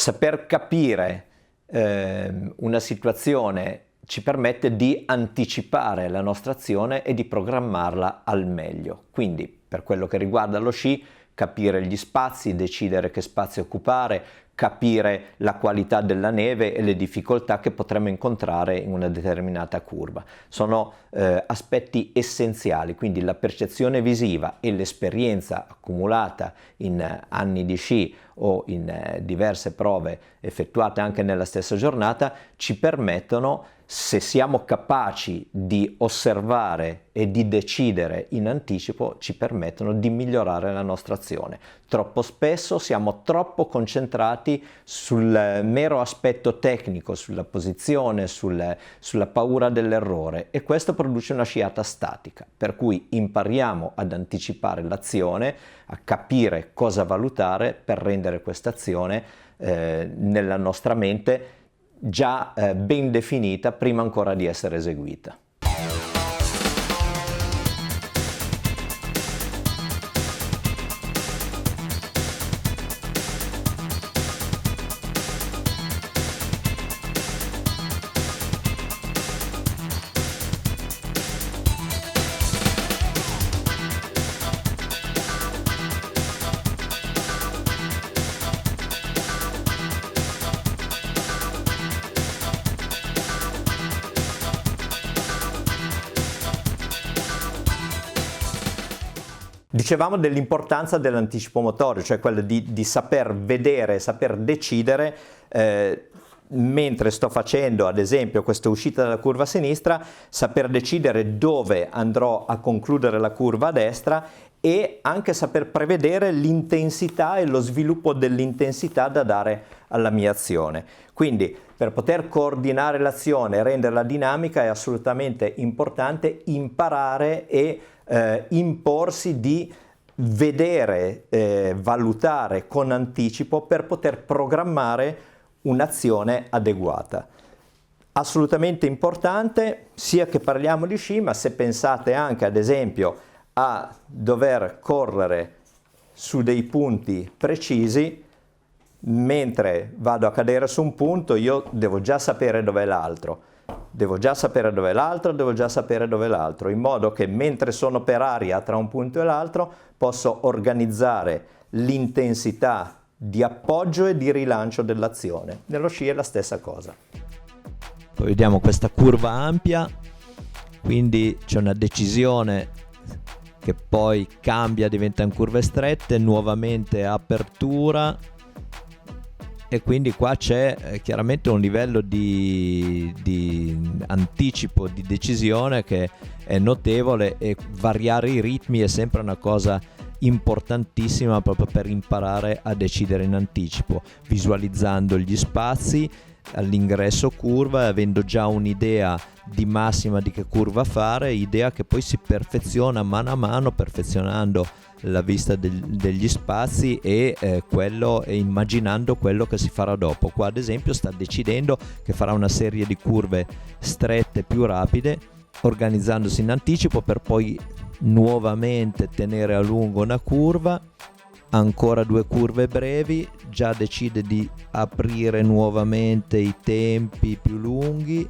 Saper capire una situazione ci permette di anticipare la nostra azione e di programmarla al meglio. Quindi, per quello che riguarda lo sci, capire gli spazi, decidere che spazio occupare, capire la qualità della neve e le difficoltà che potremo incontrare in una determinata curva. Sono aspetti essenziali, quindi la percezione visiva e l'esperienza accumulata in anni di sci o in diverse prove effettuate anche nella stessa giornata ci permettono, se siamo capaci di osservare e di decidere in anticipo, ci permettono di migliorare la nostra azione. Troppo spesso siamo troppo concentrati sul mero aspetto tecnico, sulla posizione, sulla paura dell'errore, e questo produce una sciata statica, per cui impariamo ad anticipare l'azione, a capire cosa valutare per rendere questa azione nella nostra mente già ben definita prima ancora di essere eseguita. Dicevamo dell'importanza dell'anticipo motorio, cioè quello di saper vedere, saper decidere mentre sto facendo ad esempio questa uscita dalla curva a sinistra, saper decidere dove andrò a concludere la curva a destra e anche saper prevedere l'intensità e lo sviluppo dell'intensità da dare alla mia azione. Quindi per poter coordinare l'azione e renderla dinamica è assolutamente importante imparare e imporsi di vedere, valutare con anticipo per poter programmare un'azione adeguata. Assolutamente importante, sia che parliamo di sci, ma se pensate anche ad esempio a dover correre su dei punti precisi, mentre vado a cadere su un punto io devo già sapere dov'è l'altro. Devo già sapere dove è l'altro, in modo che mentre sono per aria tra un punto e l'altro posso organizzare l'intensità di appoggio e di rilancio dell'azione. Nello sci è la stessa cosa. Poi vediamo questa curva ampia, quindi c'è una decisione che poi cambia, diventano curve strette, nuovamente apertura. E quindi qua c'è chiaramente un livello di anticipo, di decisione che è notevole, e variare i ritmi è sempre una cosa importantissima proprio per imparare a decidere in anticipo, visualizzando gli spazi all'ingresso curva e avendo già un'idea di massima di che curva fare, idea che poi si perfeziona mano a mano, perfezionando la vista degli spazi e immaginando quello che si farà dopo. Qua ad esempio sta decidendo che farà una serie di curve strette più rapide, organizzandosi in anticipo per poi nuovamente tenere a lungo una curva, ancora 2 curve brevi, già decide di aprire nuovamente i tempi più lunghi,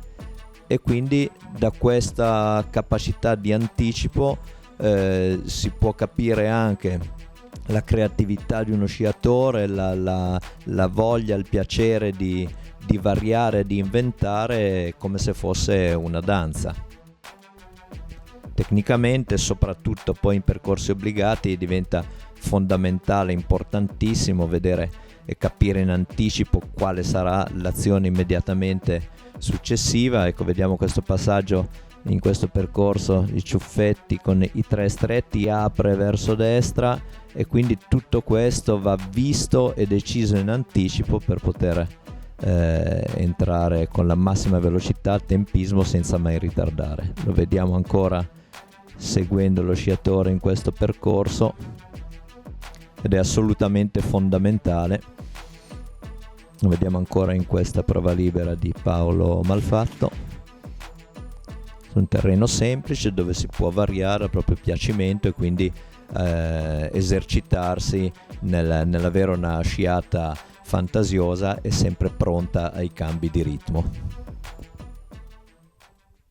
e quindi da questa capacità di anticipo si può capire anche la creatività di uno sciatore, la voglia, il piacere di variare, di inventare, come se fosse una danza. Tecnicamente, soprattutto poi in percorsi obbligati, diventa fondamentale, importantissimo vedere e capire in anticipo quale sarà l'azione immediatamente successiva. Ecco, vediamo questo passaggio in questo percorso, i ciuffetti con i 3 stretti, apre verso destra, e quindi tutto questo va visto e deciso in anticipo per poter entrare con la massima velocità, tempismo, senza mai ritardare. Lo vediamo ancora seguendo lo sciatore in questo percorso, ed è assolutamente fondamentale. Lo vediamo ancora in questa prova libera di Paolo Malfatto, su un terreno semplice dove si può variare a proprio piacimento e quindi esercitarsi nell'avere una sciata fantasiosa e sempre pronta ai cambi di ritmo.